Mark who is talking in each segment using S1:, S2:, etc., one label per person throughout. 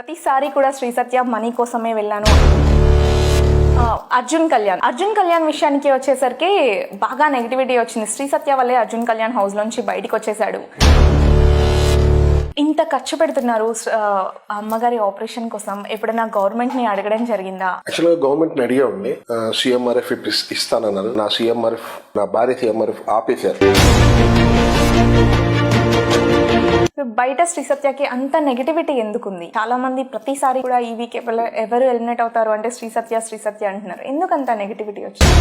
S1: ప్రతిసారి కూడా శ్రీ సత్య మనీ కోసమే వెళ్ళాను. అర్జున్ కళ్యాణ్ విషయానికి వచ్చేసరికి బాగా నెగిటివిటీ వచ్చింది. శ్రీ సత్య వల్లే అర్జున్ కళ్యాణ్ హౌస్ నుంచి బయటికి వచ్చేసాడు. ఇంత ఖర్చు పెడుతున్నారు అమ్మగారి ఆపరేషన్ కోసం, ఎప్పుడైనా గవర్నమెంట్ ని అడగడం జరిగిందా?
S2: యాక్చువల్గా గవర్నమెంట్ ని అడిగా ఉంది, సీఎంఆర్ఎఫ్ ఇస్తానన్నారు. నా భార్య సీఎంఆర్ఎఫ్ ఆపేశారు.
S1: బయట శ్రీ సత్యకి అంత నెగిటివిటీ ఎందుకుంది? చాలా మంది ప్రతిసారి కూడా ఈ వీక్ ఎవరు ఎలిమినేట్ అవుతారు అంటే శ్రీ సత్య అంటున్నారు. ఎందుకు అంత నెగిటివిటీ వచ్చింది?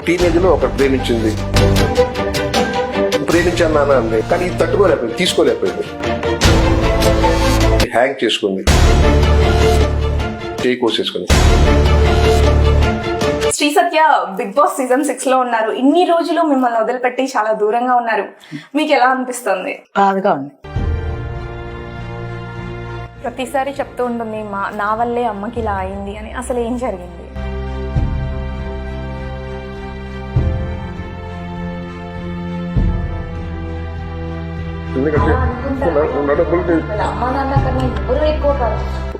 S2: టీనేజ్ లో ఒక ప్రేమించాను అంది, కానీ తట్టుకోలేకపోయింది, తీసుకోలేకపోయింది, హ్యాంగ్ చేసుకుంది, చేయి కోసేసుకుంది.
S1: శ్రీ సత్య బిగ్ బాస్ సీజన్ 6 లో ఉన్నారు. ఇన్ని రోజులు మిమ్మల్ని వదిలిపెట్టి చాలా దూరంగా ఉన్నారు. మీకు ఎలా అనిపిస్తుంది?
S3: బాధగా ఉంది.
S1: ప్రతిసారి చెప్తూ ఉంటుంది నా వల్లే అమ్మకి ఇలా అయింది అని. అసలు ఏం జరిగింది?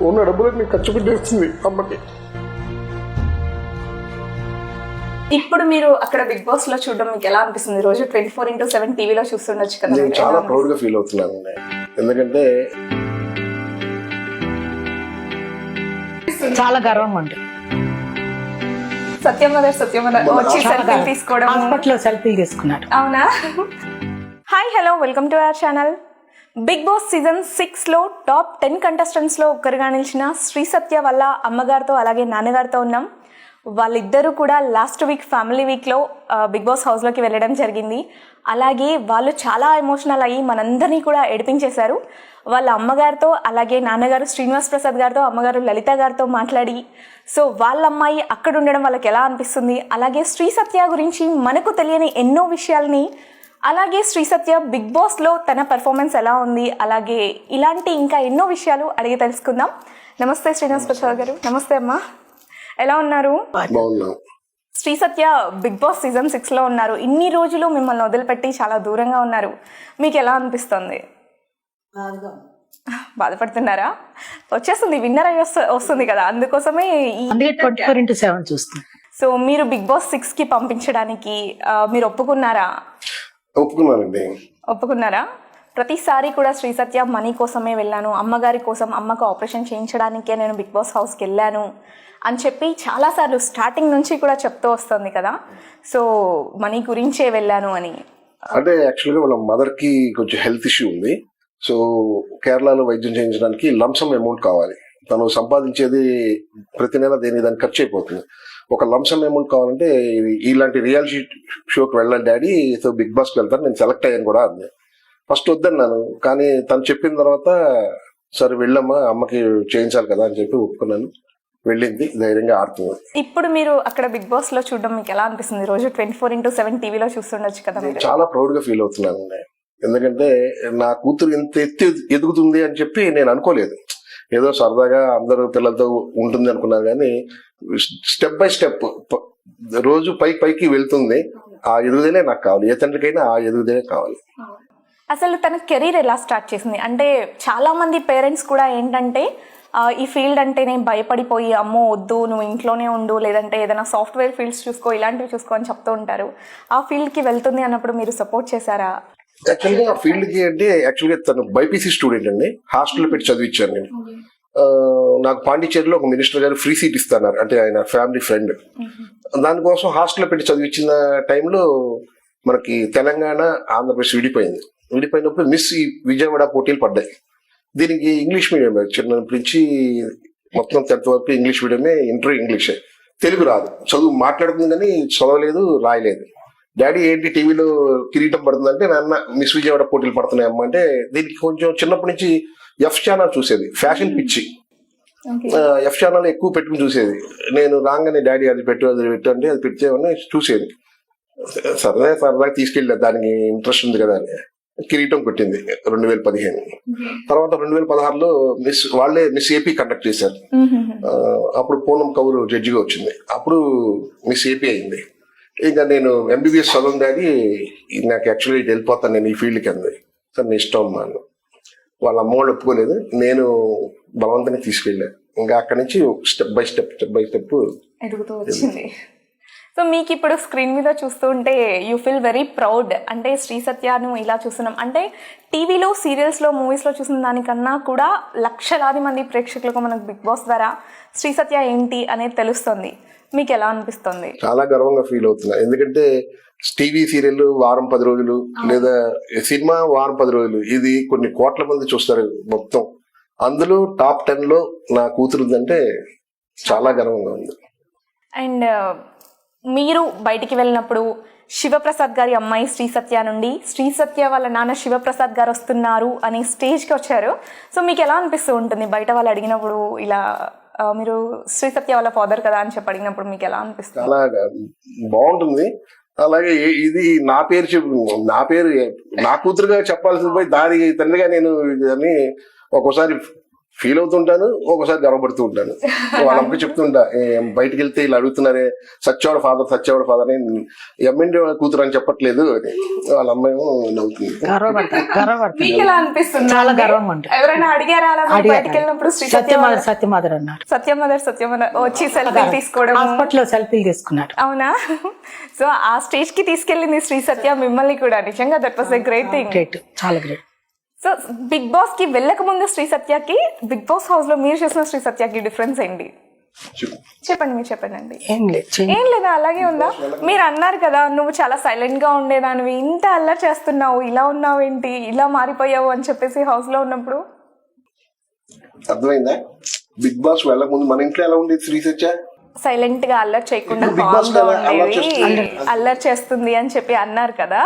S2: ఉన్న డబ్బులు ఖర్చు పెట్టేస్తుంది అమ్మకి.
S1: ఇప్పుడు మీరు అక్కడ బిగ్ బాస్ లో చూడడం మీకు ఎలా అనిపిస్తుంది? రోజు 24/7 టీవీలో చూస్తుండొచ్చు కదా.
S2: నేను చాలా ప్రౌడ్ గా ఫీల్ అవుతున్నాను. ఎందుకంటే
S3: చాలా గర్వంగా ఉంది.
S1: సత్యమదర్ వచ్చి సెల్ఫీ తీసుకోవడం,
S3: హాస్పిటల్లో సెల్ఫీలు తీసుకున్నాడు.
S1: అవునా? Hi hello, welcome to our channel. Big boss season 6 లో టాప్ 10 కంటెస్టెంట్స్ లో ఒకరుగా నిలిచిన శ్రీ సత్య వల్ల అమ్మగారితో అలాగే నాన్నగారితో ఉన్నాం. వాళ్ళిద్దరూ కూడా లాస్ట్ వీక్ ఫ్యామిలీ వీక్లో బిగ్ బాస్ హౌస్లోకి వెళ్ళడం జరిగింది. అలాగే వాళ్ళు చాలా ఎమోషనల్ అయ్యి మనందరినీ కూడా ఏడిపించేశారు. వాళ్ళ అమ్మగారితో అలాగే నాన్నగారు శ్రీనివాస్ ప్రసాద్ గారితో, అమ్మగారు లలిత గారితో మాట్లాడి, సో వాళ్ళ అమ్మాయి అక్కడ ఉండడం వాళ్ళకి ఎలా అనిపిస్తుంది, అలాగే శ్రీ సత్య గురించి మనకు తెలియని ఎన్నో విషయాల్ని, అలాగే శ్రీ సత్య బిగ్ బాస్లో తన పర్ఫార్మెన్స్ ఎలా ఉంది, అలాగే ఇలాంటి ఇంకా ఎన్నో విషయాలు అడిగి తెలుసుకుందాం. నమస్తే శ్రీనివాస్ ప్రసాద్ గారు. నమస్తే అమ్మా, ఎలా ఉన్నారు? శ్రీ సత్య బిగ్ బాస్ సీజన్ 6 లో ఉన్నారు. ఇన్ని రోజులు మిమ్మల్ని వదిలిపెట్టి చాలా దూరంగా ఉన్నారు. మీకు ఎలా అనిపిస్తుంది? బాధపడుతున్నారా? వచ్చేస్తుంది, విన్నర్ అయ్యి వస్తుంది కదా, అందుకోసమే
S3: 24/7 చూస్తుంది.
S1: సో మీరు బిగ్ బాస్ 6 కి పంపించడానికి మీరు ఒప్పుకున్నారా? ఒప్పుకున్నారా? ప్రతిసారి కూడా శ్రీ సత్య మనీ కోసమే వెళ్ళాను, అమ్మగారి కోసం, అమ్మకు ఆపరేషన్ చేయించడానికే నేను బిగ్ బాస్ హౌస్కి వెళ్ళాను అని చెప్పి చాలాసార్లు స్టార్టింగ్ నుంచి కూడా చెప్తూ వస్తుంది కదా. సో మనీ గురించే వెళ్ళాను అని.
S2: అంటే యాక్చువల్గా వాళ్ళ మదర్ కి కొంచెం హెల్త్ ఇష్యూ ఉంది. సో కేరళలో వైద్యం చేయించడానికి లంసమ్ అమౌంట్ కావాలి. తను సంపాదించేది ప్రతి నెల దానికి ఖర్చు అయిపోతుంది. ఒక లంసమ్ అమౌంట్ కావాలంటే ఇలాంటి రియాలిటీ షోకి వెళ్ళాలి డాడీ, సో బిగ్ బాస్కి వెళ్తాను, నేను సెలెక్ట్ అయ్యాను కూడా అంది. ఫస్ట్ వద్దన్నాను, కానీ తను చెప్పిన తర్వాత సరే వెళ్ళమ్మా, అమ్మకి చేయించాలి కదా అని చెప్పి ఒప్పుకున్నాను. వెళ్ళింది, ధైర్యంగా ఆడుతుంది.
S1: ఇప్పుడు మీరు అక్కడ బిగ్ బాస్ లో చూడడం మీకు ఎలా అనిపిస్తుంది? రోజు 24/7 టీవీలో చూస్తుండొచ్చు కదా.
S2: చాలా ప్రౌడ్ గా ఫీల్ అవుతున్నాను. ఎందుకంటే నా కూతురు ఇంత ఎదుగుతుంది అని చెప్పి నేను అనుకోలేదు. ఏదో సరదాగా అందరూ పిల్లలతో ఉంటుంది అనుకున్నాను, కానీ స్టెప్ బై స్టెప్ రోజు పైకి వెళ్తుంది. ఆ ఎదుగుదలే నాకు కావాలి, ఏ తండ్రికైనా ఆ ఎదుగుదలే కావాలి.
S1: అసలు తన కెరీర్ ఎలా స్టార్ట్ చేసింది అంటే, చాలా మంది పేరెంట్స్ కూడా ఏంటంటే ఈ ఫీల్డ్ అంటేనే భయపడిపోయి, అమ్మో వద్దు నువ్వు ఇంట్లోనే ఉండు, లేదంటే ఏదైనా సాఫ్ట్వేర్ ఫీల్డ్స్ చూసుకో, ఇలాంటివి చూసుకో అని చెప్తూ ఉంటారు. ఆ ఫీల్డ్ కి వెళ్తుంది అన్నప్పుడు మీరు సపోర్ట్ చేశారా?
S2: యాక్చువల్గా ఆ ఫీల్డ్ కి అంటే యాక్చువల్గా తను బైపీసీ స్టూడెంట్ అండి, హాస్టల్ పెట్టి చదివించాను నేను. నాకు పాండిచేరిలో ఒక మినిస్టర్ గారు ఫ్రీ సీట్ ఇస్తున్నారు, అంటే ఆయన ఫ్యామిలీ ఫ్రెండ్. దానికోసం హాస్టల్ పెట్టి చదివించిన టైంలో మనకి తెలంగాణ ఆంధ్రప్రదేశ్ విడిపోయినప్పుడు మిస్ విజయవాడ పోటీలు పడ్డాయి. దీనికి ఇంగ్లీష్ మీడియం, చిన్నప్పటి నుంచి మొత్తం 10th వరకు ఇంగ్లీష్ మీడియమే, ఇంటర్ ఇంగ్లీషే, తెలుగు రాదు. చదువు మాట్లాడుతుంది కానీ చదవలేదు, రాయలేదు. డాడీ ఏంటి టీవీలో కిరీటం పడుతుందంటే, నాన్న మిస్ విజయవాడ పోటీలు పడుతున్నాయమ్మా అంటే, దీనికి కొంచెం చిన్నప్పటి నుంచి ఎఫ్ ఛానల్ చూసేది, ఫ్యాషన్ పిచ్చి. ఎఫ్ ఛానల్ ఎక్కువ పెట్టుకుని చూసేది. నేను రాగానే డాడీ అది పెట్టు అంటే అది పెట్టేవని చూసేది. సరదాగా తీసుకెళ్ళి దానికి ఇంట్రెస్ట్ ఉంది కదా అని కిరీటం కొట్టింది 2015. తర్వాత 2016లో వాళ్ళే మిస్ ఏపీ కండక్ట్ చేశారు. అప్పుడు పూనం కౌరు జడ్జిగా వచ్చింది. అప్పుడు మిస్ ఏపీ అయింది. ఇంకా నేను ఎంబీబీఎస్ చదవం డాడీ, నాకు యాక్చువల్లీ వెళ్ళిపోతాను నేను ఈ ఫీల్డ్కి అంది. సార్ నీ ఇష్టం అమ్మా. వాళ్ళ అమ్మ వాళ్ళు ఒప్పుకోలేదు, నేను బలవంతంగా తీసుకెళ్ళా. ఇంకా అక్కడి నుంచి స్టెప్ బై స్టెప్
S1: ఎదుగుతూ వచ్చింది. సో మీకు ఇప్పుడు స్క్రీన్ మీద చూస్తూ ఉంటే యూ ఫీల్ వెరీ ప్రౌడ్. అంటే శ్రీ సత్యను ఇలా చూస్తున్నాం అంటే టీవీలో, సీరియల్స్లో, మూవీస్లో చూసిన దానికన్నా కూడా లక్షలాది మంది ప్రేక్షకులకు మనకు బిగ్ బాస్ ద్వారా శ్రీ సత్య ఏంటి అనేది తెలుస్తుంది. మీకు ఎలా అనిపిస్తుంది?
S2: చాలా గర్వంగా ఫీల్ అవుతున్నా. ఎందుకంటే టీవీ సీరియల్ వారం 10 రోజులు, లేదా సినిమా వారం 10 రోజులు, ఇది కొన్ని కోట్ల మంది చూస్తారు మొత్తం. అందులో టాప్ 10 లో నా కూతురు ఉందంటే చాలా గర్వంగా ఉంది.
S1: అండ్ మీరు బయటికి వెళ్ళినప్పుడు శివప్రసాద్ గారి అమ్మాయి శ్రీ సత్య నుండి శ్రీ సత్య వాళ్ళ నాన్న శివప్రసాద్ గారు వస్తున్నారు అని స్టేజ్కి వచ్చారు. సో మీకు ఎలా అనిపిస్తూ ఉంటుంది బయట వాళ్ళు అడిగినప్పుడు, ఇలా మీరు శ్రీ సత్య వాళ్ళ ఫాదర్ కదా అని చెప్పి అడిగినప్పుడు మీకు ఎలా అనిపిస్తుంది?
S2: చాలా బాగుంటుంది. అలాగే ఇది నా పేరు నా కూతురుగా చెప్పాల్సింది పోయి దాని తండ్రిగా నేను అని ఒక్కోసారి ఫీల్ అవుతుంటాను, ఒక్కోసారి గర్వపడుతూ ఉంటాను. వాళ్ళ అమ్మకి చెప్తుంటా, బయటకు వెళ్తే ఇలా అడుగుతున్నారే సత్యవాడ ఫాదర్ అని, ఎమ్మెల్యే కూతురు అని చెప్పట్లేదు అని. వాళ్ళ అమ్మాయేమో నవ్వుతుంది.
S1: మీకు ఎలా అనిపిస్తుంది?
S3: చాలా గర్వంగా ఉంటుంది.
S1: ఎవరైనా అడిగారా అలా బయటకు వెళ్ళినప్పుడు శ్రీ
S3: సత్యమాదర్ అన్నారు.
S1: సత్యమదర్ వచ్చి సెల్ఫీ తీసుకోవడం,
S3: హాస్పిటల్లో సెల్ఫీలు తీసుకున్నారు.
S1: అవునా? సో ఆ స్టేజ్ కి తీసుకెళ్ళింది శ్రీ సత్య మిమ్మల్ని కూడా. నిజంగా that was a great thing.
S3: Great, చాలా గ్రేట్.
S1: సో బిగ్ బాస్ కి వెళ్ళక ముందు శ్రీ సత్యకి, బిగ్ బాస్ హౌస్ లో మీరు చేసిన శ్రీ సత్యకి డిఫరెన్స్ ఏంటి? చెప్పండి, మీరు చెప్పండి. ఏం లేదా, అలాగే ఉందా? మీరు అన్నారు కదా నువ్వు చాలా సైలెంట్ గా ఉండేదానివి, ఇంత అల్లరి చేస్తున్నావు, ఇలా ఉన్నావు ఏంటి, ఇలా మారిపోయావు అని చెప్పేసి హౌస్ లో ఉన్నప్పుడు
S2: అర్థమైందా? బిగ్ బాస్ వెళ్ళక ముందు మన ఇంట్లో ఎలా ఉండేది శ్రీ సత్య?
S1: సైలెంట్ గా అల్లరి చేయకుండా
S2: Big Boss
S1: calm గా
S2: అల్లరి
S1: ఉండేది, అల్లరి చేస్తుంది అని చెప్పి అన్నారు కదా.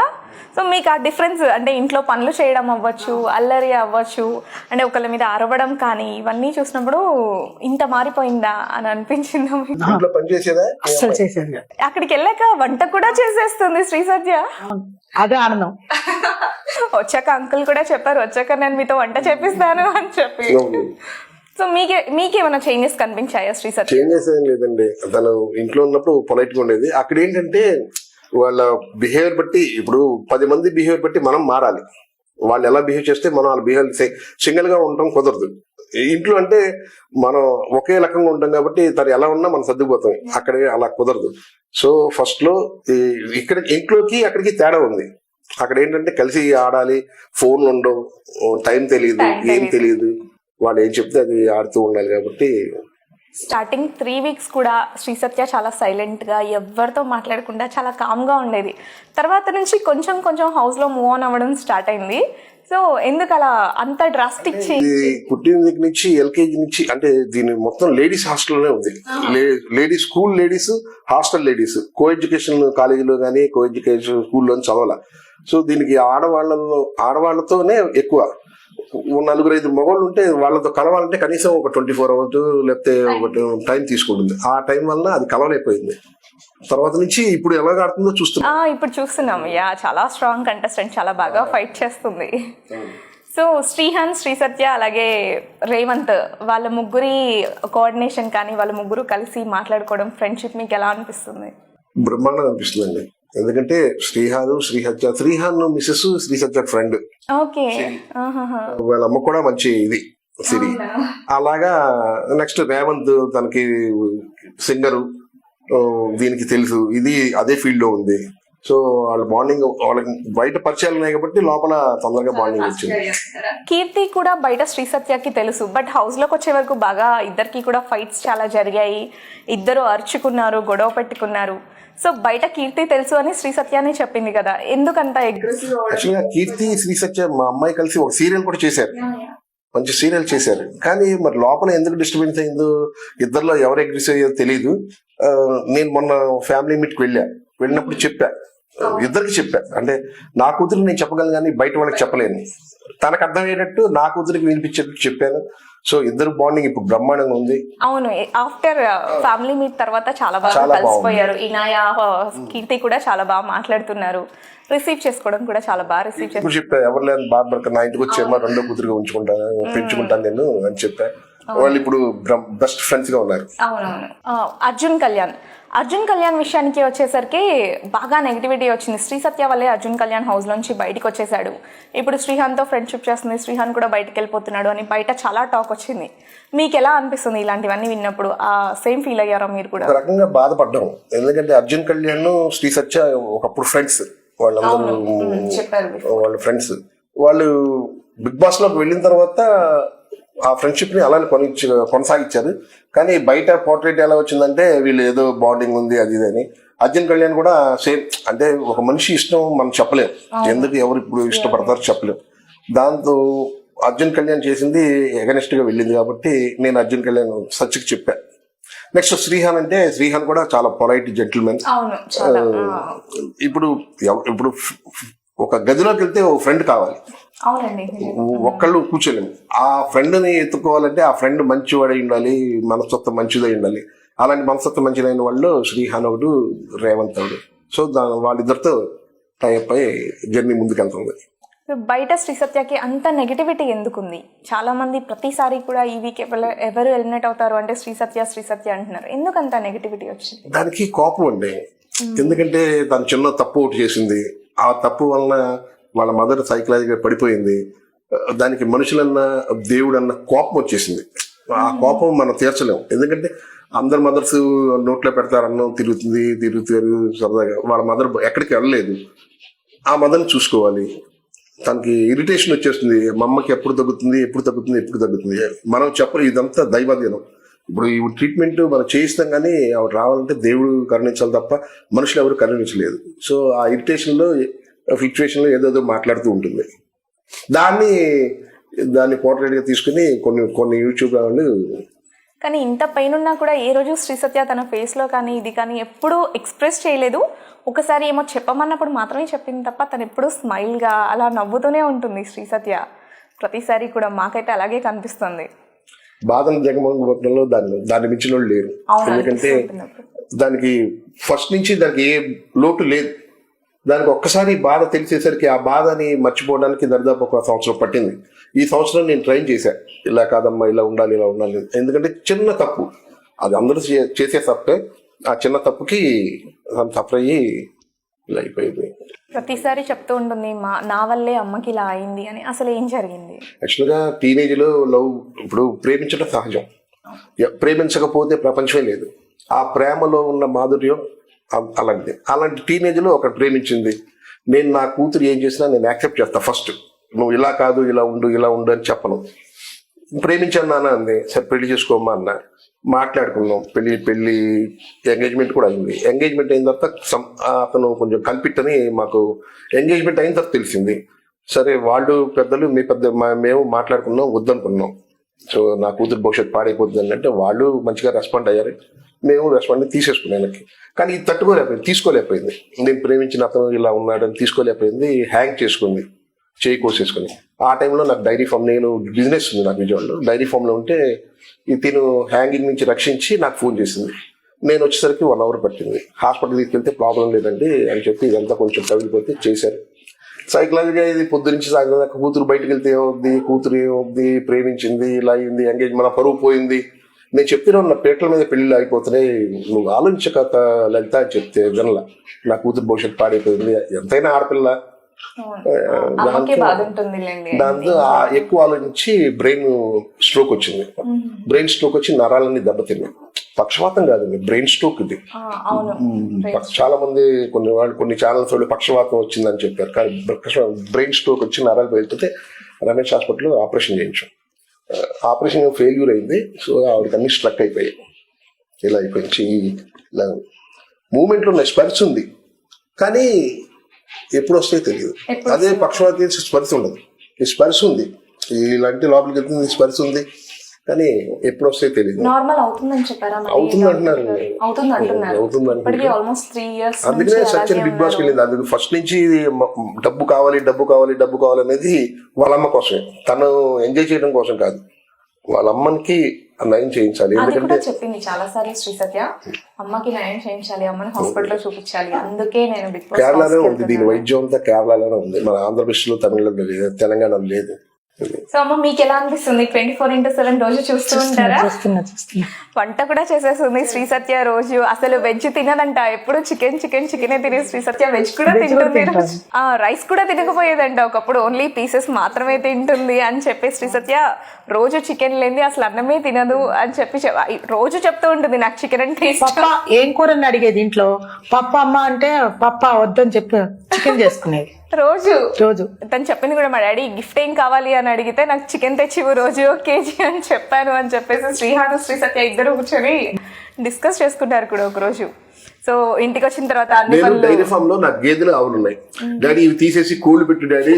S1: సో మీకు ఆ డిఫరెన్స్ అంటే ఇంట్లో పనులు చేయడం అవ్వచ్చు, అల్లరి అవ్వచ్చు, అంటే ఒకళ్ళ మీద అరవడం కానీ, ఇవన్నీ చూసినప్పుడు ఇంత మారిపోయిందా అని అనిపించిందా మీకు?
S2: ఇంట్లో పని చేసేదా?
S3: అస్సలు చేసేది.
S1: అక్కడికి వెళ్ళాక వంట కూడా చేసేస్తుంది శ్రీ సత్య.
S3: అదే ఆనందం.
S1: వచ్చాక అంకుల్ కూడా చెప్పారు, వచ్చాక నేను మీతో వంట చేపిస్తాను అని చెప్పి. సో మీకేమైనా చేంజెస్ కనిపించాయా శ్రీ సత్య?
S2: చేంజెస్ ఏం లేదండి. తను ఇంట్లో ఉన్నప్పుడు పొలైట్ గా ఉండేది. అక్కడ ఏంటంటే వాళ్ళ బిహేవియర్ బట్టి, ఇప్పుడు 10 మంది బిహేవియర్ బట్టి మనం మారాలి. వాళ్ళు ఎలా బిహేవ్ చేస్తే మనం వాళ్ళ బిహేవియర్ సింగిల్ గా ఉండటం కుదరదు. ఇంట్లో అంటే మనం ఒకే రకంగా ఉంటాం కాబట్టి తను ఎలా ఉన్నా మనం సర్దుకుపోతాం. అక్కడ అలా కుదరదు. సో ఫస్ట్ లో ఇక్కడ ఇంట్లోకి అక్కడికి తేడా ఉంది. అక్కడ ఏంటంటే కలిసి ఆడాలి, ఫోన్లు ఉండవు, టైం తెలియదు, ఏం తెలియదు, వాళ్ళు ఏం చెప్తే అది ఆడుతూ ఉండాలి. కాబట్టి
S1: స్టార్టింగ్ 3 వీక్స్ కూడా శ్రీ సత్య చాలా సైలెంట్ గా, ఎవరితో మాట్లాడకుండా చాలా కామ్ గా ఉండేది. తర్వాత నుంచి కొంచెం కొంచెం హౌస్ లో మూవ్ ఆన్ అవ్వడం స్టార్ట్ అయింది. సో ఎందుకు అలా అంత డ్రాస్టిక్ చేంజ్?
S2: పుట్టిన దగ్గర నుంచి ఎల్కేజీ నుంచి, అంటే దీని మొత్తం లేడీస్ హాస్టల్లోనే ఉంది. Ladies school, ladies hostel, ladies co education కాలేజీలో కానీ కో ఎడ్యుకేషన్ స్కూల్లో చదవాల. సో దీనికి ఆడవాళ్ళతోనే ఎక్కువ. 4-5 మగవాళ్ళు ఉంటే వాళ్ళతో కలవాలంటే కనీసం ఒక 24 అవర్స్ లేకపోతే ఒక టైం తీసుకుంటుంది. ఆ టైం వల్ల అది కలవలేకపోయింది. తర్వాత నుంచి ఇప్పుడు ఎలా ఆడుతుందో చూస్తున్నాం.
S1: ఇప్పుడు చూస్తున్నాం. చాలా స్ట్రాంగ్ కంటెస్టెంట్, చాలా బాగా ఫైట్ చేస్తుంది. సో శ్రీహాన్, శ్రీ సత్య అలాగే రేవంత్ వాళ్ళ ముగ్గురి కోఆర్డినేషన్ కానీ, వాళ్ళ ముగ్గురు కలిసి మాట్లాడుకోవడం, ఫ్రెండ్షిప్ మీకు ఎలా అనిపిస్తుంది?
S2: బ్రహ్మాండంగా అనిపిస్తుందండి. ఎందుకంటే శ్రీహాన్ మిస్సెస్ శ్రీ సత్య ఫ్రెండ్.
S1: ఓకే.
S2: వాళ్ళ అమ్మ కూడా మంచి ఇది సిరి. అలాగా నెక్స్ట్ రేవంత్ తనకి సింగరు, దీనికి తెలుసు, ఇది అదే ఫీల్డ్ లో ఉంది. సో వాళ్ళ బాండింగ్, వాళ్ళకి బయట పరిచయాలు ఉన్నాయి కాబట్టి లోపల తొందరగా బాండింగ్ వచ్చింది.
S1: కీర్తి కూడా బయట శ్రీ సత్యకి తెలుసు, బట్ హౌస్ లోకి వచ్చే వరకు బాగా ఇద్దరికి కూడా ఫైట్స్ చాలా జరిగాయి, ఇద్దరు అరుచుకున్నారు, గొడవ పెట్టుకున్నారు. సో బయట కీర్తి తెలుసు అని శ్రీ సత్యాన్ని చెప్పింది కదా, ఎందుకంత అగ్రెసివ్?
S2: యాక్చువల్గా కీర్తి, శ్రీ సత్య మా అమ్మాయి కలిసి ఒక సీరియల్ కూడా చేశారు, మంచి సీరియల్ చేశారు. కానీ మరి లోపల ఎందుకు డిస్టర్బెన్స్ అయిందో, ఇద్దరిలో ఎవరు అగ్రెసివ్ అయ్యో తెలియదు. నేను మొన్న ఫ్యామిలీ మీట్కి వెళ్ళినప్పుడు ఇద్దరికి చెప్పా. అంటే నా కూతురికి నేను చెప్పగలను కానీ బయట వాళ్ళకి చెప్పలేను. తనకు అర్థమయ్యేటట్టు నా కూతురికి వినిపించేటట్టు చెప్పాను. సో ఇద్దరు బాండింగ్ ఇప్పుడు బ్రహ్మాండంగా ఉంది.
S1: అవును, ఆఫ్టర్ ఫ్యామిలీ మీట్ తర్వాత చాలా బాగా కలిసిపోయారు. ఇనాయ, కీర్తి కూడా చాలా బాగా మాట్లాడుతున్నారు, రిసీవ్ చేసుకోవడం కూడా చాలా బాగా రిసీవ్ చేస్తారు.
S2: చెప్పా, ఎవరు లేని బాధ నా ఇంటికి వచ్చేమో రెండో కూతురుగా పెంచుకుంటాను నేను అని చెప్పా. వాళ్ళు ఇప్పుడు బెస్ట్ ఫ్రెండ్స్ గా ఉన్నారు.
S1: అవునవును. అర్జున్ కళ్యాణ్ విషయానికి వచ్చేసరికి బాగా నెగిటివిటీ వచ్చింది. శ్రీ సత్య వల్లే అర్జున్ కళ్యాణ్ హౌస్ లోంచి బయటికి వచ్చేసాడు. ఇప్పుడు శ్రీహాన్తో ఫ్రెండ్షిప్ చేస్తుంది, శ్రీహాన్ కూడా బయటకు వెళ్ళిపోతున్నాడు అని బయట చాలా టాక్ వచ్చింది. మీకు ఎలా అనిపిస్తుంది ఇలాంటివన్నీ విన్నప్పుడు? సేమ్ ఫీల్ అయ్యారా మీరు కూడా?
S2: ఒక రకంగా బాధపడ్డాం, ఎందుకంటే అర్జున్ కళ్యాణ్ శ్రీ సత్య ఒకప్పుడు ఫ్రెండ్స్, వాళ్ళందరూ వాళ్ళ ఫ్రెండ్స్. వాళ్ళు బిగ్ బాస్ లోకి వెళ్ళిన తర్వాత ఆ ఫ్రెండ్షిప్ ని అలానే కొనసాగించారు. కానీ బయట పోర్ట్రేట్ ఎలా వచ్చిందంటే వీళ్ళు ఏదో బాండింగ్ ఉంది అది ఇది అని. అర్జున్ కళ్యాణ్ కూడా సేమ్, అంటే ఒక మనిషి ఇష్టం మనం చెప్పలేం, ఎందుకు ఎవరు ఇప్పుడు ఇష్టపడతారో చెప్పలేం. దాంతో అర్జున్ కళ్యాణ్ చేసింది ఎగనెస్ట్ గా వెళ్ళింది కాబట్టి నేను అర్జున్ కళ్యాణ్ సత్యకి చెప్పాను. నెక్స్ట్ శ్రీహాన్ అంటే శ్రీహాన్ కూడా చాలా పొలైట్ జెంటిల్మెన్. ఇప్పుడు ఒక గదిలోకి వెళ్తే ఒక ఫ్రెండ్ కావాలి, ఒక్కళ్ళు కూర్చోలేము. ఆ ఫ్రెండ్ ని ఎత్తుకోవాలంటే ఆ ఫ్రెండ్ మంచివాడై ఉండాలి, మనస్తత్వం మంచిదై ఉండాలి. అలాంటి మనస్తత్వం మంచిదైన వాళ్ళు శ్రీహాన్ ఒకడు, రేవంత్ ఒకడు. సో వాళ్ళిద్దరితో టైప్ అయి జర్నీ ముందుకెళ్తుంది.
S1: బయట శ్రీ సత్యకి అంత నెగిటివిటీ ఎందుకుంది? చాలా మంది ప్రతిసారి కూడా ఈ వీక్ ఎవరు ఎలిమినేట్ అవుతారు అంటే శ్రీ సత్య అంటున్నారు. ఎందుకు అంత నెగిటివిటీ వచ్చింది?
S2: దానికి కోపం అండి. ఎందుకంటే తను చిన్న తప్పు ఒకటి చేసింది, ఆ తప్పు వలన వాళ్ళ మదర్ సైకలాజికల్ పడిపోయింది. దానికి మనుషులన్న దేవుడు అన్న కోపం వచ్చేసింది. ఆ కోపం మనం తీర్చలేము, ఎందుకంటే అందరు మదర్స్ నోట్లో పెడతారన్న తిరుగుతారు సరదాగా. వాళ్ళ మదర్ ఎక్కడికి వెళ్ళలేదు, ఆ మదర్ని చూసుకోవాలి. తనకి ఇరిటేషన్ వచ్చేస్తుంది, మా అమ్మకి ఎప్పుడు తగ్గుతుంది. మనం చెప్పరు, ఇదంతా దైవాధీనం. ఇప్పుడు ఈ ట్రీట్మెంట్ మనం చేయిస్తాం కానీ ఆవిడ రావాలంటే దేవుడు కరుణించాలి తప్ప మనుషులు ఎవరు కరుణించలేదు. సో ఆ ఇరిటేషన్ లో సిచ్యువేషన్ లో ఏదో మాట్లాడుతూ ఉంటుంది. దాన్ని పోర్ట్రేట్ గా తీసుకుని కొన్ని యూట్యూబ్ వాళ్ళు.
S1: కానీ ఇంత పెయిన్ ఉన్నా కూడా ఏ రోజు శ్రీ సత్య తన ఫేస్ లో కానీ ఇది కానీ ఎప్పుడూ ఎక్స్ప్రెస్ చేయలేదు. ఒకసారి ఏమో చెప్పమన్నప్పుడు మాత్రమే చెప్పింది తప్ప తను ఎప్పుడూ స్మైల్ గా అలా నవ్వుతూనే ఉంటుంది శ్రీ సత్య. ప్రతిసారి కూడా మాకైతే అలాగే కనిపిస్తుంది.
S2: బాధను జగమంలో దాన్ని మించిన వాళ్ళు లేరు. ఎందుకంటే దానికి ఫస్ట్ నుంచి దానికి ఏ లోటు లేదు. దానికి ఒక్కసారి బాధ తెలిసేసరికి ఆ బాధని మర్చిపోవడానికి దరిదాపు 1 సంవత్సరం పట్టింది. ఈ సంవత్సరం నేను ట్రైన్ చేశాను, ఇలా కాదమ్మా ఇలా ఉండాలి. ఎందుకంటే చిన్న తప్పు, అది అందరూ చేసే తప్పే. ఆ చిన్న తప్పుకి సఫర్ అయ్యి ఇలా అయిపోయింది.
S1: ప్రతిసారి చెప్తూ ఉంటుంది నా వల్లే అమ్మకి ఇలా అయింది అని. అసలు ఏం జరిగింది?
S2: యాక్చువల్గా టీనేజ్ లో లవ్, ఇప్పుడు ప్రేమించడం సహజం, ప్రేమించకపోతే ప్రపంచమే లేదు. ఆ ప్రేమలో ఉన్న మాధుర్యం అలాంటి టీనేజ్ లో ఒకటి ప్రేమించింది. నేను నా కూతురు ఏం చేసినా నేను యాక్సెప్ట్ చేస్తా. ఫస్ట్ నువ్వు ఇలా కాదు ఇలా ఉండు అని చెప్పను. ప్రేమించాను నాన్న అంది. సరే పెళ్లి చేసుకోమ్మా అన్న. మాట్లాడుకున్నాం, పెళ్లి ఎంగేజ్మెంట్ కూడా అయింది. ఎంగేజ్మెంట్ అయిన తర్వాత అతను కొంచెం కల్పిట్టని మాకు ఎంగేజ్మెంట్ అయిన తర్వాత తెలిసింది. సరే వాళ్ళు పెద్దలు మేము మాట్లాడుకున్నాం, వద్దనుకున్నాం. సో నా కూతురు భవిష్యత్తు పాడైపోతుంది అంటే వాళ్ళు మంచిగా రెస్పాండ్ అయ్యారు, మేము రెస్పాండ్ తీసేసుకున్నాను. కానీ ఇది తీసుకోలేకపోయింది. నేను ప్రేమించిన అతను ఇలా ఉన్నాడని తీసుకోలేకపోయింది. హ్యాంగ్ చేసుకుంది, చేయి కోసేసుకుని. ఆ టైంలో నాకు డైరీ ఫామ్, నేను బిజినెస్ ఉంది నాకు విజయవాడలో, డైరీ ఫామ్లో ఉంటే తిను హ్యాంగింగ్ నుంచి రక్షించి నాకు ఫోన్ చేసింది. నేను వచ్చేసరికి 1 hour పట్టింది. హాస్పిటల్ తీసుకెళ్తే ప్రాబ్లం లేదండి అని చెప్పి ఇదంతా కొంచెం తగిలిపోతే చేశారు. సైకలాజిగా ఇది పొద్దు నుంచి సాయంత్రం దాకా కూతురు బయటకు వెళ్తే ఏమవుద్ది, ప్రేమించింది ఇలా అయింది, ఎంగేజ్ మన పరువు పోయింది. నేను చెప్తూనే ఉన్న పేటల మీద పెళ్లిళ్ళు అయిపోతున్నాయి, నువ్వు ఆలోచించక లలిత అని చెప్తే వినలా. నా కూతురు భవిష్యత్తు పాడైపోయింది. ఎంతైనా ఆడపిల్ల, దాంతో ఎక్కువ ఆలోచించి బ్రెయిన్ స్ట్రోక్ వచ్చింది. బ్రెయిన్ స్ట్రోక్ వచ్చి నరాలన్నీ దెబ్బతిన్నాయి. పక్షవాతం కాదండి, బ్రెయిన్ స్ట్రోక్ ఇది. చాలా మంది కొన్ని ఛానల్స్ వాళ్ళు పక్షవాతం వచ్చిందని చెప్పారు, కానీ బ్రెయిన్ స్ట్రోక్ వచ్చి నరాలు వెళ్తుంటే రమేష్ హాస్పిటల్లో ఆపరేషన్ చేయించాం. ఆపరేషన్ ఫెయిల్యూర్ అయింది. సో ఆవిడకి అన్ని స్ట్రక్ అయిపోయాయి. ఇలా అయిపోయింది. ఇలా మూమెంట్లో ఉన్న స్పర్శ ఉంది కానీ ఎప్పుడు వస్తాయో తెలియదు. అదే పక్షవాతం స్పర్శ ఉండదు, ఈ స్పర్శ ఉంది. ఇలాంటి లోపలికి వెళ్తుంది, స్పర్శ ఉంది కానీ ఎప్పుడు వస్తాయో తెలియదు. అవుతుంది అంటున్నారు. అందుకనే సచిన్ బిగ్ బాస్కి వెళ్ళింది. అందుకు ఫస్ట్ నుంచి డబ్బు కావాలి అనేది వాళ్ళ అమ్మ కోసమే, తను ఎంజాయ్ చేయడం కోసం కాదు, వాళ్ళ అమ్మకి నయం చేయించాలి. ఎందుకంటే
S1: చెప్పింది చాలా సార్లు శ్రీ సత్య, అమ్మకి నయం చేయించాలి, అమ్మని హాస్పిటల్లో చూపించాలి, అందుకే నేను బిగ్ బాస్.
S2: కేరళలో ఉంది, దీని వైద్యం అంతా కేరళలోనే ఉంది, మన ఆంధ్రప్రదేశ్ లో, తమిళనాడులో లేదు, తెలంగాణలో లేదు.
S1: సో అమ్మ మీకు ఎలా అనిపిస్తుంది 24/7 రోజు చూస్తూ ఉంటారా?
S3: చూస్తున్నా
S1: వంట కూడా చేసేస్తుంది శ్రీ సత్య రోజు. అసలు వెజ్ తినదంట, ఎప్పుడు చికెనే తినే శ్రీ సత్య వెజ్ కూడా తింటుంది. రైస్ కూడా తినకపోయేదంట, ఒకప్పుడు ఓన్లీ పీసెస్ మాత్రమే తింటుంది అని చెప్పి శ్రీ సత్య రోజు చికెన్ లేని అసలు అన్నమే తినదు అని చెప్పి రోజు చెప్తూ ఉంటుంది నాకు చికెన్ అంటే ఇష్టం.
S3: పప్ప ఏం కూరని అడిగేది ఇంట్లో. పప్ప అమ్మ అంటే పప్ప వద్దని చెప్పి చికెన్ చేసుకునేది రోజు.
S1: తను చెప్పింది కూడా, మా డాడీ గిఫ్ట్ ఏం కావాలి అని అడిగితే నాకు చికెన్ తెచ్చివు రోజు 1 kg అని చెప్పాను అని చెప్పేసి శ్రీహాను శ్రీ సత్య ఇద్దరు కూర్చొని డిస్కస్ చేసుకుంటారు కూడా ఒక రోజు. సో ఇంటికి వచ్చిన తర్వాత అన్ని
S2: నేను డైరీ ఫామ్ లో నాకు గేదెలు ఆవులు ఉన్నాయి. డాడీ ఇవి తీసేసి కోళ్ళు పెట్టు డాడీ,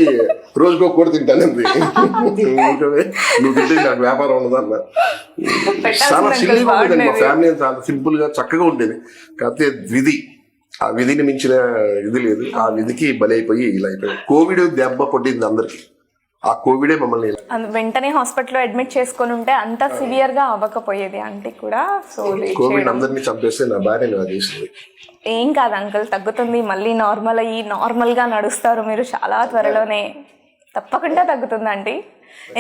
S2: రోజుకో కూర తింటానండి. నువ్వు తింటే నాకు వ్యాపారం ఉండదన్న. చాలా సింపుల్ గా ఉండేది మా ఫ్యామిలీ, చాలా సింపుల్ గా చక్కగా ఉండేది. కాకపోతే విధి, ఆ విధిని మించిన ఇది లేదు. ఆ విధికి బలైపోయి ఇలా అయిపోయింది. కోవిడ్ దెబ్బ కొట్టింది అందరికి. ఆ కోవిడే మమ్మల్ని
S1: వెంటనే హాస్పిటల్లో అడ్మిట్ చేసుకొని ఉంటే అంత సివియర్ గా అవ్వకపోయేది ఆంటీ కూడా. సో
S2: కోవిడ్ అందరినీ చంపేస్తే నా భార్య చేసింది.
S1: ఏం కాదు అంకుల్, తగ్గుతుంది. మళ్ళీ నార్మల్ అయ్యి నార్మల్ గా నడుస్తారు మీరు చాలా త్వరలోనే. తప్పకుండా తగ్గుతుంది ఆంటీ.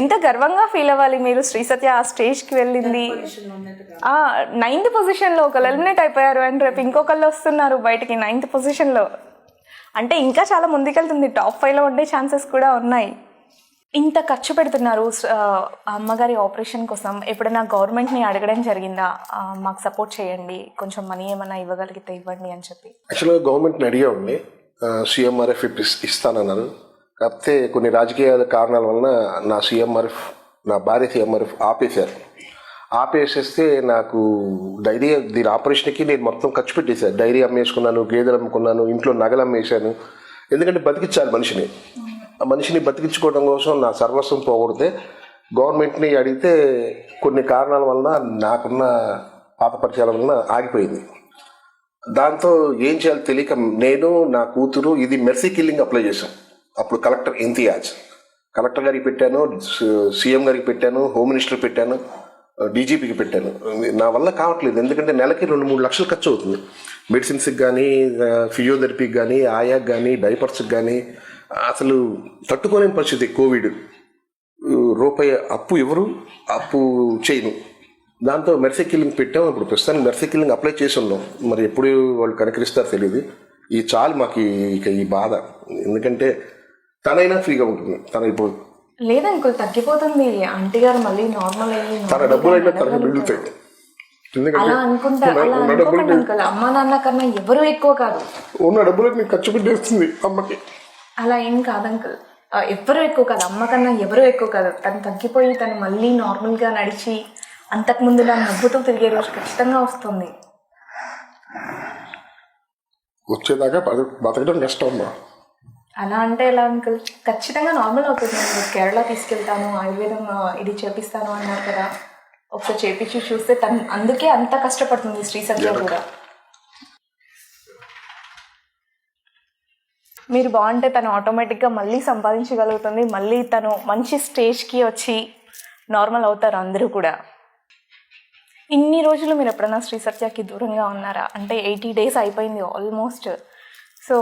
S1: ఎంత గర్వంగా ఫీల్ అవ్వాలి మీరు. శ్రీ సత్య ఆ స్టేజ్ కి వెళ్ళింది 9th పొజిషన్ లో, ఒకళ్ళు ఎలిమినేట్ అయిపోయారు అండ్ రేపు ఇంకొకళ్ళు వస్తున్నారు బయటికి 9th పొజిషన్ లో. అంటే ఇంకా చాలా ముందుకెళ్తుంది. టాప్ 5 లో ఉండే ఛాన్సెస్ కూడా ఉన్నాయి. ఇంత ఖర్చు పెడుతున్నారు అమ్మగారి ఆపరేషన్ కోసం. ఎప్పుడైనా గవర్నమెంట్ని అడగడం జరిగిందా, మాకు సపోర్ట్ చేయండి, కొంచెం మనీ ఏమైనా ఇవ్వగలిగితే ఇవ్వండి అని చెప్పి?
S2: యాక్చువల్గా గవర్నమెంట్ని అడిగామండి. CMRF ఇస్తానన్నారు. కాకపోతే కొన్ని రాజకీయ కారణాల వలన నా భార్య CMRF ఆపేసేస్తే నాకు డైరీ దీని ఆపరేషన్కి నేను మొత్తం ఖర్చు పెట్టేశాను. డైరీ అమ్మేసుకున్నాను, గేదెలు అమ్ముకున్నాను, ఇంట్లో నగలు అమ్మేశాను. ఎందుకంటే బతికించాలి మనిషిని. ఆ మనిషిని బతికించుకోవడం కోసం నా సర్వస్వం పోగొడితే గవర్నమెంట్ని అడిగితే కొన్ని కారణాల వలన నాకున్న పాత పరిచయాల వలన ఆగిపోయింది. దాంతో ఏం చేయాలో తెలియక నేను, నా కూతురు ఇది మెర్సీ కిల్లింగ్ అప్లై చేశాం. అప్పుడు కలెక్టర్ ఇంతియాజ్, కలెక్టర్ గారికి పెట్టాను, CM గారికి పెట్టాను, హోమ్ మినిస్టర్ పెట్టాను, DGPకి పెట్టాను. నా వల్ల కావట్లేదు. ఎందుకంటే నెలకి 2-3 లక్షలు ఖర్చు అవుతుంది. మెడిసిన్స్కి కానీ, ఫిజియోథెరపీకి కానీ, ఆయాకి కానీ, డైపర్స్కి కానీ. అసలు తట్టుకోలేని పరిస్థితి. కోవిడ్ రూపాయి అప్పు ఎవరు అప్పు చేయను. దాంతో మెర్సీ కిల్లింగ్ పెట్టాం. ఇప్పుడు ప్రస్తుతానికి మెర్సీ కిల్లింగ్ అప్లై చేసి ఉన్నాం. మరి ఎప్పుడు వాళ్ళు కనికరిస్తారో తెలియదు. ఈ చాలు మాకు ఈ బాధ. ఎందుకంటే తనైనా ఫ్రీగా ఉంటుంది. తన ఇప్పుడు
S1: లేదంకుల్ తగ్గిపోతుంది ఆంటీ గారు, మళ్ళీ నార్మల్ అయ్యి
S2: తన డబ్బులైనా తనకు మిగులుతాయి.
S1: అలా అనుకోండి అంకుల్. అమ్మ నాన్న కన్నా ఎవరు ఎక్కువ కాదు.
S2: ఉన్న డబ్బులు ఖర్చు పెట్టేస్తుంది అమ్మకి.
S1: అలా ఏం కాదు అంకుల్, ఎవరు ఎక్కువ కాదు. అమ్మ కన్నా ఎవరు ఎక్కువ కాదు. తను తగ్గిపోయి తను మళ్ళీ నార్మల్ గా నడిచి అంతకుముందు నా నవ్వుతూ తిరిగే రోజు ఖచ్చితంగా వస్తుంది.
S2: వచ్చేదాకా బతకడం కష్టం అమ్మా.
S1: అలా అంటే ఎలా అంకుల్? ఖచ్చితంగా నార్మల్ అవుతుంది. నేను కేరళ తీసుకెళ్తాను, ఆయుర్వేదం ఇది చేపిస్తాను అన్నారు కదా, ఒకసారి చేపించి చూస్తే తను అందుకే అంత కష్టపడుతుంది శ్రీ సత్య కూడా. మీరు బాగుంటే తను ఆటోమేటిక్గా మళ్ళీ సంపాదించగలుగుతుంది. మళ్ళీ తను మంచి స్టేజ్కి వచ్చి నార్మల్ అవుతారు అందరూ కూడా. ఇన్ని రోజులు మీరు ఎప్పుడైనా శ్రీ సత్యకి దూరంగా ఉన్నారా? అంటే 80 days అయిపోయింది ఆల్మోస్ట్. సో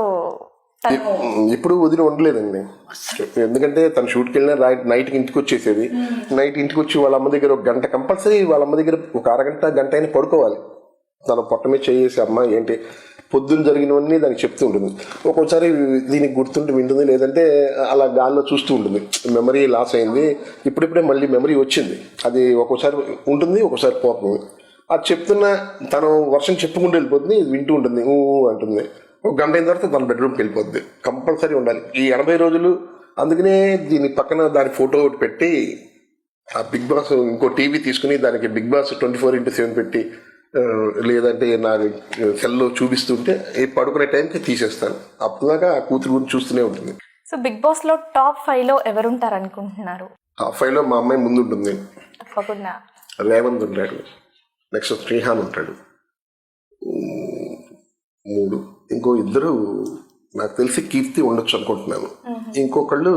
S2: ఇప్పుడు వదిలి ఉండలేదండి. ఎందుకంటే తను షూట్కి వెళ్ళినా నైట్కి ఇంటికి వచ్చేసేది. నైట్ ఇంటికి వచ్చి వాళ్ళ అమ్మ దగ్గర 1 గంట కంపల్సరీ, వాళ్ళ అమ్మ దగ్గర ఒక అరగంట గంట అయినా పడుకోవాలి. తను పొట్ట మీద చేసి అమ్మ ఏంటి పొద్దున్న జరిగినవన్నీ దానికి చెప్తూ ఉంటుంది. ఒక్కోసారి దీనికి గుర్తుండి వింటుంది, లేదంటే అలా గాల్లో చూస్తూ ఉంటుంది. మెమరీ లాస్ అయింది, ఇప్పుడిప్పుడే మళ్ళీ మెమరీ వచ్చింది. అది ఒక్కోసారి ఉంటుంది, ఒక్కోసారి పోతుంది. అది చెప్తున్నా తను వర్షం చెప్పుకుంటూ వెళ్ళిపోతుంది, వింటూ ఉంటుంది, అంటుంది. 1 గంట అయిన తర్వాత తన బెడ్రూమ్కి వెళ్ళిపోద్ది. కంపల్సరీ ఉండాలి ఈ 80 రోజులు. అందుకనే దీని పక్కన దాని ఫోటో ఒకటి పెట్టి, ఆ బిగ్ బాస్ ఇంకో టీవీ తీసుకుని దానికి బిగ్ బాస్ 24/7 పెట్టి, లేదంటే నా సెల్లో చూపిస్తుంటే పడుకునే టైంకి తీసేస్తాను. అప్పుడుదాకా ఆ కూతురు గురించి చూస్తూనే ఉంటుంది.
S1: సో బిగ్ బాస్ లో టాప్ 5 లో ఎవరుంటారు అనుకుంటున్నారు?
S2: టాప్ 5 లో మా అమ్మాయి ముందు ఉంటుంది.
S1: తప్పకుండా
S2: రేవంత్ ఉంటాడు, నెక్స్ట్ శ్రీహాన్ ఉంటాడు, 3 ఇంకో 2 నాకు తెలిసి కీర్తి ఉండొచ్చు అనుకుంటున్నాను. ఇంకొకళ్ళు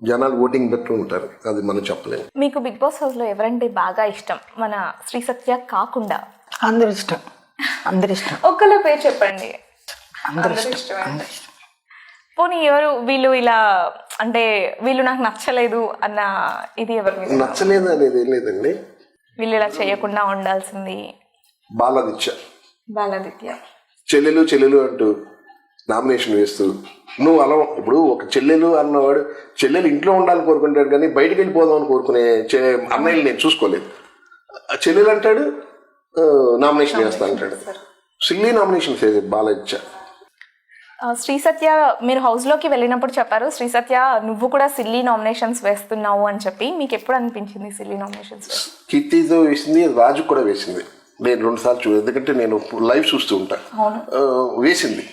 S2: జనాలు ఓటింగ్ బట్టి ఉంటారు, అది మనం చెప్పలేము.
S1: మీకు బిగ్ బాస్ హౌస్ లో ఎవరంటే బాగా ఇష్టం? మన శ్రీ సత్య కాకుండా
S3: అందరు ఇష్టం. అందరు ఇష్టం.
S1: ఒక్కళ్ళ పేరు చెప్పండి.
S3: అందరు ఇష్టం.
S1: పోనీ ఎవరు వీళ్ళు ఇలా అంటే వీళ్ళు నాకు నచ్చలేదు అన్న ఇది ఎవరు మీద?
S2: నచ్చలేదు అనేది ఏం లేదండి.
S1: వీళ్ళు ఇలా చేయకుండా ఉండాల్సింది బాలాదిత్య
S2: చెల్లెలు అంటూ నామినేషన్ వేస్తూ నువ్వు అలా ఇప్పుడు ఒక చెల్లెలు అన్నవాడు చెల్లెలు ఇంట్లో ఉండాలని కోరుకుంటాడు కానీ బయటికి వెళ్ళిపోదాం అని కోరుకునే అన్నయ్యలు నేను చూసుకోలేదు. చెల్లెలు అంటాడు నామినేషన్ వేస్తా అంటాడు. Silly nomination Baladitya.
S1: శ్రీ సత్య మీరు హౌస్లోకి వెళ్ళినప్పుడు చెప్పారు శ్రీ సత్య నువ్వు కూడా సిల్లీ నామినేషన్స్ వేస్తున్నావు అని చెప్పి. మీకు ఎప్పుడు అనిపించింది సిల్లీ నామినేషన్స్?
S2: కీర్తితో వేసింది, రాజు కూడా వేసింది. నేను 2 సార్లు చూడలేదు, ఎందుకంటే నేను లైవ్ చూస్తూ ఉంటా. వేసింది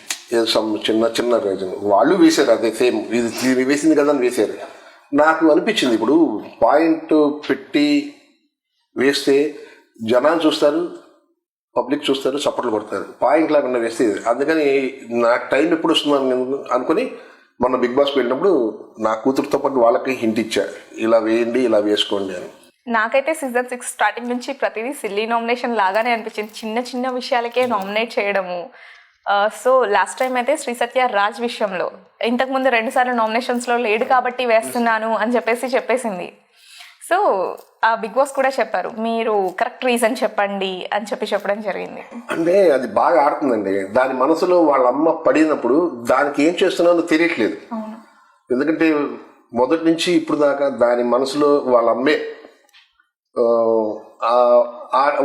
S2: చిన్న రీజన్ వాళ్ళు వేశారు, అదే సేమ్ ఇది వేసింది కదా అని వేశారు. నాకు అనిపించింది ఇప్పుడు పాయింట్ పెట్టి వేస్తే జనాలు చూస్తారు, పబ్లిక్ చూస్తారు, చప్పట్లు కొడతారు. పాయింట్ లాగా వేస్తే అందుకని నాకు టైం ఎప్పుడు వస్తుందని అనుకుని మొన్న బిగ్ బాస్కి వెళ్ళినప్పుడు నా కూతురుతో పాటు వాళ్ళకి హింట్ ఇచ్చా, ఇలా వేయండి ఇలా వేసుకోండి అని.
S1: నాకైతే సీజన్ 6 స్టార్టింగ్ నుంచి ప్రతిదీ సిల్లీ నామినేషన్ లాగానే అనిపించింది. చిన్న విషయాలకే నామినేట్ చేయడము. సో లాస్ట్ టైం అయితే శ్రీ సత్య రాజ్ విషయంలో ఇంతకుముందు 2 సార్లు నామినేషన్స్లో లేడు కాబట్టి వేస్తున్నాను అని చెప్పేసింది. సో ఆ బిగ్ బాస్ కూడా చెప్పారు మీరు కరెక్ట్ రీజన్ చెప్పండి అని చెప్పడం జరిగింది.
S2: అంటే అది బాగా ఆడుతుందండి. దాని మనసులో వాళ్ళ అమ్మ పడినప్పుడు దానికి ఏం చేస్తున్నానో తెలియట్లేదు. ఎందుకంటే మొదటి నుంచి ఇప్పుడు దాకా దాని మనసులో వాళ్ళ అమ్మే,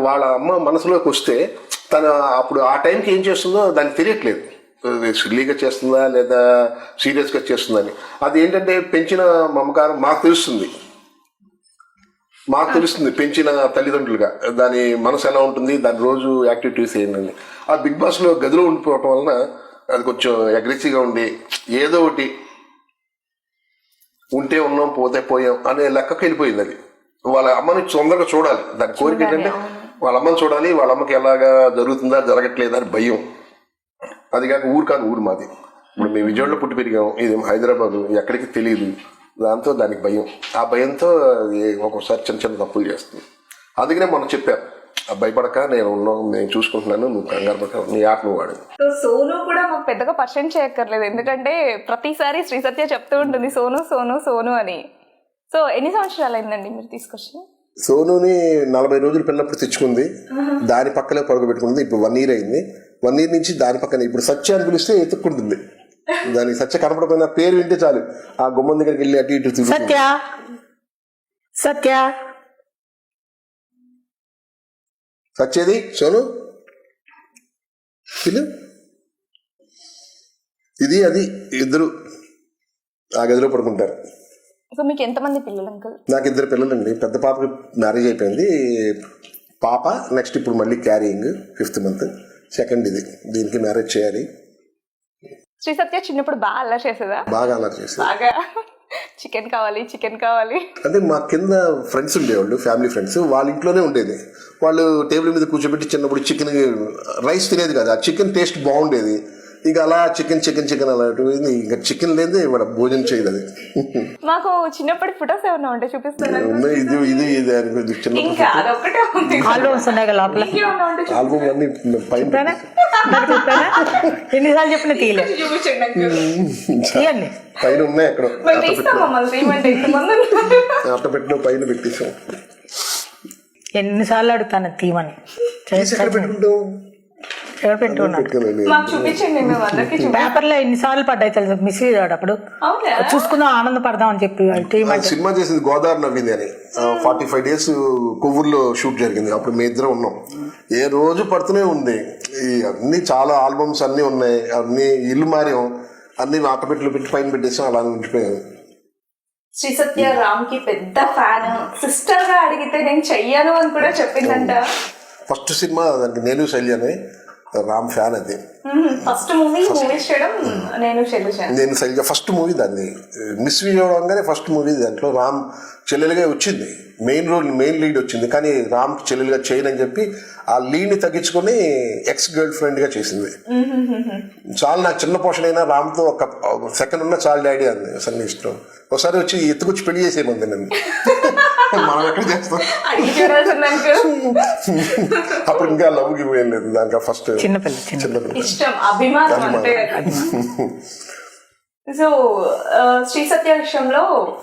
S2: వాళ్ళ అమ్మ మనసులోకి వస్తే తన అప్పుడు ఆ టైంకి ఏం చేస్తుందో దానికి తెలియట్లేదు. సిల్లీగా చేస్తుందా లేదా సీరియస్గా చేస్తుందని. అది ఏంటంటే పెంచిన మమకారం మాకు తెలుస్తుంది పెంచిన తల్లిదండ్రులుగా దాని మనసు ఎలా ఉంటుంది, దాని రోజు యాక్టివిటీస్ ఏంటండి. ఆ బిగ్ బాస్లో గదిలో ఉండిపోవటం వలన అది కొంచెం అగ్రెసివ్గా ఉండి ఏదో ఒకటి ఉంటే ఉన్నాం పోతే పోయాం అనే లెక్కకి వెళ్ళిపోయింది. అది వాళ్ళ అమ్మని తొందరగా చూడాలి. దాని కోరిక ఏంటంటే వాళ్ళ అమ్మని చూడాలి, వాళ్ళ అమ్మకి ఎలాగా జరుగుతుందా జరగట్లేదా అని భయం. అది కాక ఊరు మాది. ఇప్పుడు మేము విజయవాడలో పుట్టి పెరిగాం, ఇది హైదరాబాద్, ఎక్కడికి తెలియదు. దాంతో దానికి భయం. ఆ భయంతో ఒక్కొక్కసారి చిన్న తప్పులు చేస్తుంది. అందుకనే మనం చెప్పాం భయపడక నేను చూసుకుంటున్నాను, నువ్వు కంగారు పడక నీ ఆట నువ్వు వాడు.
S1: సో సోను కూడా మాకు పెద్దగా పర్సెంట్ చేయక్కర్లేదు, ఎందుకంటే ప్రతిసారి శ్రీ సత్య చెప్తూ ఉంటుంది సోను సోను సోను అని. సో ఎన్ని సంవత్సరాలు అయిందండి మీరు తీసుకొచ్చి?
S2: సోనుని 40 రోజులు పిల్లప్పుడు తెచ్చుకుంది, దాని పక్కనే పరుగు పెట్టుకుంది. ఇప్పుడు 1 year అయింది. 1 year నుంచి దాని పక్కన ఇప్పుడు సత్య అని పిలిస్తే ఎత్తుక్కుంటుంది. దానికి సత్య కనపడపోయిన పేరు వింటే చాలు ఆ గుమ్మం దగ్గరికి వెళ్ళి అటు ఇటు
S3: సత్య సత్య
S2: సత్యేది సోను పిలు. ఇది అది ఇద్దరు ఆ గదిలో పడుకుంటారు.
S1: సో మీకు ఎంతమంది పిల్లలు అంకుల్?
S2: నాకు 2 పిల్లలండి. పెద్ద పాపకి మ్యారేజ్ అయిపోయింది. పాప నెక్స్ట్ ఇప్పుడు మళ్ళీ క్యారీయింగ్ 5th month. సెకండ్ దీనికి మ్యారేజ్ చేయాలి.
S1: శ్రీ సత్య చిన్నప్పుడు బాగా అల్లరి చేసేదా?
S2: బాగా అల్లరి చేసేది.
S1: బాగా చికెన్ కావాలి. అంటే
S2: మా కింద ఫ్రెండ్స్ ఉండేవాళ్ళు, ఫ్యామిలీ ఫ్రెండ్స్. వాళ్ళ ఇంట్లోనే ఉండేది. వాళ్ళు టేబుల్ మీద కూర్చోబెట్టి చిన్నప్పుడు చికెన్ రైస్ తినేది కదా, ఆ చికెన్ టేస్ట్ బాగుండేది. ఇంకా అలా చికెన్ అలాంటి ఇంకా చికెన్ లేదే ఇవాళ భోజనం చేయదు. అది
S1: మాకు చిన్నప్పటి ఫొటోస్ ఏమన్నా ఉంటే చూపిస్తాను.
S2: ఇది చిన్న ఆల్బమ్ అన్ని పైన
S3: ఎన్నిసార్లు చెప్పిన తీయలేదు,
S2: పైన ఉన్నాయి. అక్కడ అట్ట పెట్టిన పైన పెట్టేసాం.
S3: ఎన్నిసార్లు అడుగుతాను తీయమని. పేపర్లో ఎన్నిసార్లు పడ్డాయి తెలుసు, మిస్ అయ్యాడు. అప్పుడు చూసుకుందాం ఆనందపడదాం అని చెప్పి
S2: సినిమా చేసింది గోదావరి నవ్వింది అని. 45 days కొవ్వూరులో షూట్ జరిగింది. అప్పుడు మీ ఇద్దరం ఉన్నాం. ఏ రోజు పడుతూనే ఉంది. అన్ని చాలా ఆల్బమ్స్ అన్ని ఉన్నాయి. అన్ని ఇల్లు మారాం, అన్ని ఆటపెట్లు పెట్టి పైన పెట్టేసాం. అలా ఉండిపోయాను.
S1: శ్రీ సత్య రామ్ కి పెద్ద ఫ్యాన్. సిస్టర్ గా అడిగితే నేను చెయ్యను అని కూడా చెప్పిందంట.
S2: ఫస్ట్ సినిమా దానికి నేను శైలి రామ్ ఫ్యాన్. అది
S1: ఫస్ట్ మూవీ చేయడం నేను
S2: శైలిగా ఫస్ట్ మూవీ. దాన్ని మిస్ విజయవాడగానే ఫస్ట్ మూవీ. దాంట్లో రామ్ చెల్లెలుగా వచ్చింది, మెయిన్ లీడ్ వచ్చింది. కానీ రామ్ చెల్లెలుగా చేయనని చెప్పి ఆ లీడ్ని తగ్గించుకొని ఎక్స్ గర్ల్ ఫ్రెండ్ గా చేసింది. చాలా నాకు చిన్న పోషన్ అయినా రామ్తో ఒక సెకండ్ ఉన్న చాలు డాడీ అంది. అసలు ఇష్టం. ఒకసారి వచ్చి ఎత్తుకొచ్చి పెళ్లి చేసేయమంది నన్ను. మనం ఎక్కడ చేస్తాం. అప్పుడు ఇంకా లవ్కి పోయలేదు. దానికి ఫస్ట్ చిన్నపిల్ల
S1: ఇష్టం, అభిమానం. సో శ్రీ సత్య విషయంలో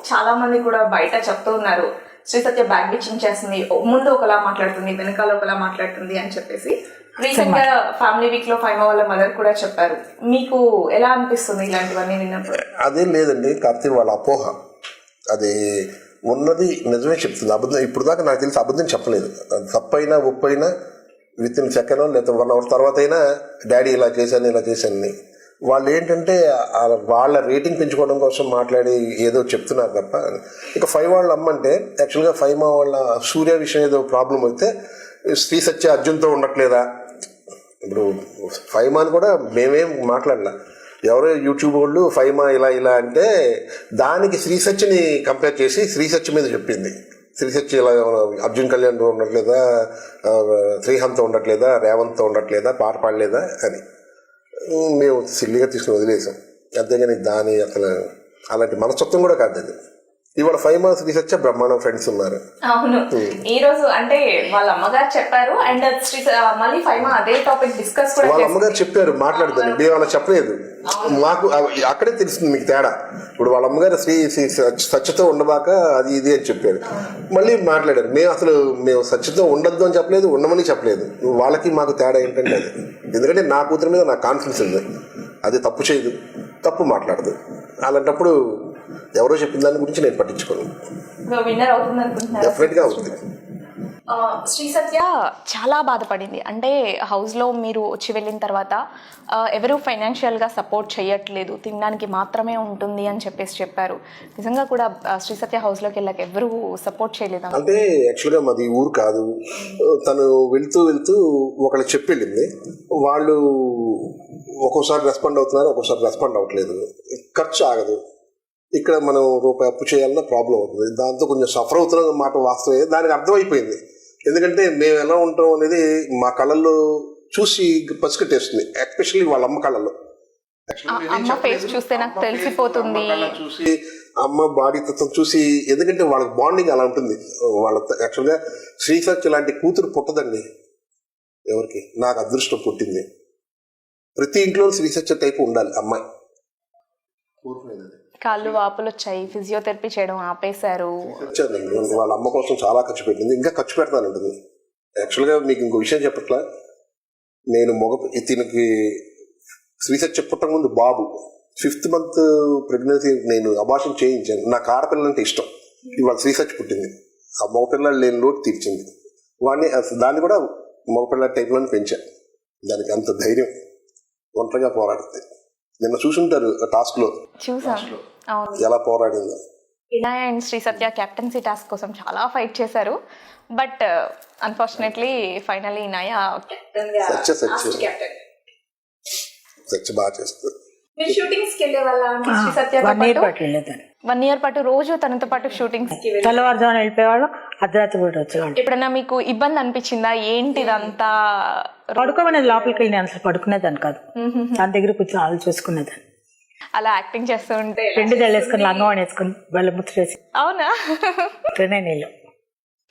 S1: చాలా మంది కూడా బయట చెప్తూ ఉన్నారు, శ్రీ సత్య బ్యాక్ బిచ్చింగ్ చేస్తుంది, ముందు ఒకలా మాట్లాడుతుంది, వెనకాల ఒకలా మాట్లాడుతుంది అని చెప్పేసి. రీసెంట్ గా ఫ్యామిలీ వీక్ లో ఫైమా వాళ్ళ మదర్ కూడా చెప్పారు. మీకు ఎలా అనిపిస్తుంది ఇలాంటివన్నీ విన్నప్పుడు?
S2: అదేం లేదండి, కాకపోతే వాళ్ళ అపోహ. అది ఉన్నది నిజమే చెప్తుంది, అబద్ధం ఇప్పుడు దాకా నాకు తెలిసి అబద్ధం చెప్పలేదు. అది తప్పైనా ఒప్పైనా విత్ ఇన్ సెకండ్ లేదా 1 hour తర్వాత అయినా డాడీ ఇలా చేశాను. వాళ్ళు ఏంటంటే వాళ్ళ రేటింగ్ పెంచుకోవడం కోసం మాట్లాడి ఏదో చెప్తున్నారు తప్ప. ఇక ఫైవ్ వాళ్ళ అమ్మంటే యాక్చువల్గా ఫైమా వాళ్ళ సూర్య విషయం ఏదో ప్రాబ్లం అయితే శ్రీ సత్య అర్జున్తో ఉండట్లేదా, ఇప్పుడు ఫైమాని కూడా మేమేం మాట్లాడలా, ఎవరో యూట్యూబ్ వాళ్ళు ఫైమా ఇలా అంటే దానికి శ్రీ సత్యని కంపేర్ చేసి శ్రీ సత్య మీద చెప్పింది. శ్రీ సత్య ఇలా అర్జున్ కళ్యాణ్తో ఉండట్లేదా, శ్రీహాంత్తో ఉండట్లేదా, రేవంత్తో ఉండట్లేదా, పాట పాడలేదా అని మేము సిల్లిగా తీసుకుని వదిలేసాం. అంతేగాని దాని అసలు అలాంటి మనస్తత్వం కూడా కాదు అది. ఇవాళ ఫైమా శ్రీ సత్య బ్రహ్మాండం ఫ్రెండ్స్ ఉన్నారు.
S1: అవును, ఈ రోజు అంటే వాళ్ళ అమ్మగారు చెప్పారు అండ్ మళ్ళీ ఫైమా అదే టాపిక్ డిస్కస్ కూడా
S2: వాళ్ళ అమ్మగారు చెప్పారు మాట్లాడతాను, మేము అలా చెప్పలేదు. మాకు అక్కడే తెలుస్తుంది మీకు తేడా. ఇప్పుడు వాళ్ళ అమ్మగారు శ్రీ సత్యతో ఉండబాక అది ఇది అని చెప్పారు, మళ్ళీ మాట్లాడారు. మేము సత్యతో ఉండద్దు అని చెప్పలేదు, ఉండమని చెప్పలేదు. వాళ్ళకి మాకు తేడా ఏంటంటే అది. ఎందుకంటే నా కూతురు మీద నాకు కాన్ఫిడెన్స్ ఉంది, అది తప్పు చేయదు, తప్పు మాట్లాడదు. అలాంటప్పుడు ఎవరో చెప్పిన దాని గురించి నేను పట్టించుకోను.
S1: విన్నర్ అవుతుంది అనుకుంటున్నారు?
S2: డెఫినెట్గా అవుతుంది.
S1: శ్రీ సత్య చాలా బాధపడింది. అంటే హౌస్లో మీరు వచ్చి వెళ్ళిన తర్వాత ఎవరు ఫైనాన్షియల్గా సపోర్ట్ చేయట్లేదు, తినడానికి మాత్రమే ఉంటుంది అని చెప్పారు. నిజంగా కూడా శ్రీ సత్య హౌస్లోకి వెళ్ళాక ఎవరు సపోర్ట్ చేయలేదు.
S2: అంటే యాక్చువల్గా మాది ఊరు కాదు, తను వెళ్తూ ఒకళ్ళు చెప్పి వెళ్ళింది. వాళ్ళు ఒక్కోసారి రెస్పాండ్ అవుతున్నారు, ఒక్కోసారి రెస్పాండ్ అవ్వట్లేదు. ఖర్చు ఆగదు. ఇక్కడ మనం రూపాయి అప్పు చేయాలన్నా ప్రాబ్లం అవుతుంది. దాంతో కొంచెం సఫర్ అవుతున్న మాట వాస్తవే, దానికి అర్థమైపోయింది. ఎందుకంటే మేము ఎలా ఉంటాం అనేది మా కళ్ళల్లో చూసి పసిగట్టేస్తుంది, ఎస్పెషల్లీ వాళ్ళ అమ్మ కళ్ళల్లో.
S1: అమ్మ ఫేస్ చూస్తే నాకు తెలిసిపోతుంది,
S2: చూసి అమ్మ బాడీ తత్వం చూసి, ఎందుకంటే వాళ్ళకి బాండింగ్ అలా ఉంటుంది. వాళ్ళ యాక్చువల్గా శ్రీ సత్య లాంటి కూతురు పుట్టదండి ఎవరికి. నాకు అదృష్టం పుట్టింది. ప్రతి ఇంట్లో శ్రీ సత్య టైపు ఉండాలి అమ్మాయి.
S1: కాళ్ళు వాపులు వచ్చాయి, ఫిజియోథెరపీ చేయడం ఆపేశారు.
S2: వాళ్ళ అమ్మ కోసం చాలా ఖర్చు పెట్టింది, ఇంకా ఖర్చు పెడతానంటుంది. యాక్చువల్గా మీకు ఇంకో విషయం చెప్పట్లా, నేను తినకి శ్రీ సత్య పుట్టక ముందు బాబు 5th month ప్రెగ్నెన్సీ నేను అబార్షన్ చేయించాను. నాకు ఆడపిల్లలంటే ఇష్టం. ఇవాళ శ్రీ సత్య పుట్టింది, ఆ మగపిల్లలు లేని లోటు తీర్చింది. దాన్ని కూడా మగపిల్లల టైప్లోనే పెంచాను. దానికి అంత ధైర్యం, ఒంటరిగా పోరాడుతుంది. నిన్న చూసుంటారు టాస్క్ లో, ఎలా పోరాడిందో.
S1: Inaya and Sri Satya captaincy task కోసం చాలా ఫైట్ చేశారు. But unfortunately finally Inaya
S2: Satya బాగా చేస్తుంది.
S1: మీరు షూటింగ్స్ కి వెళ్ళే వాళ్ళ శ్రీ సత్య 1 year పాటు రోజు తనతో పాటు షూటింగ్స్ కి
S3: తెల్లవారుజామున వెళ్ళిపోయేవాళ్ళు, అర్ధరాత్రి కూడా వచ్చేవాళ్ళు.
S1: ఎప్పుడైనా మీకు ఇబ్బంది అనిపించిందా? ఏంటిదంతా
S3: పడుకోమనేది, లోపలికి వెళ్ళి అసలు పడుకునేదాన్ని కాదు, దాని దగ్గర కూర్చొని ఆలు చూసుకునేదాన్ని.
S1: అలా యాక్టింగ్ చేస్తూ ఉంటే
S3: 2 జల్లేసుకుని లంగం వేసుకుని వెళ్ళ ముచ్చటేసి.
S1: అవునా?
S3: త్రినైనిలో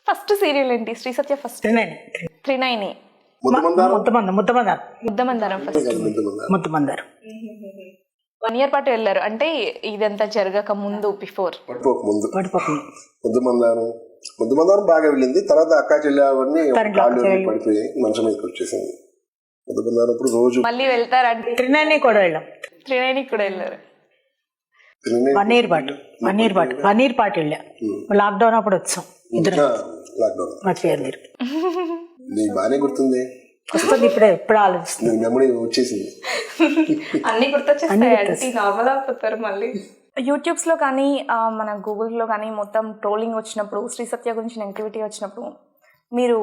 S1: ఫస్ట్ సీరియల్ ఏంటి Sri Satya? First Trinayani Muddamandaram first.
S3: Muddamandaram
S1: 1 year పాటు వెళ్ళారు. అంటే ఇదంతా జరగక ముందు, బిఫోర్
S2: ముద్దమందారం బాగా వెళ్ళింది. తర్వాత అక్కా చెల్లెవన్నీ పడిపోయి మంచం మీదకి వచ్చేసింది. ముద్దమందారం ఇప్పుడు రోజు
S1: మళ్ళీ వెళ్తారంటే
S3: త్రినైని కూడా వెళ్ళాం.
S1: త్రినైనికి కూడా వెళ్ళారు.
S3: 1 year పాటు వెళ్ళా. లాక్డౌన్ అప్పుడు వచ్చాం ఇద్దరు. మర్చిపోయారు మీరు.
S2: నీకు బాగానే గుర్తుంది.
S3: వస్తుంది ఇప్పుడు ఆలోచిస్తుంది.
S2: మెమరీ వచ్చేసింది,
S1: అన్ని గుర్తొచ్చేస్తాయి. నార్మల్ అయిపోతారు మళ్ళీ. యూట్యూబ్స్ లో కానీ మన గూగుల్లో కానీ మొత్తం ట్రోలింగ్ వచ్చినప్పుడు, శ్రీ సత్య గురించి నెగిటివిటీ వచ్చినప్పుడు మీరు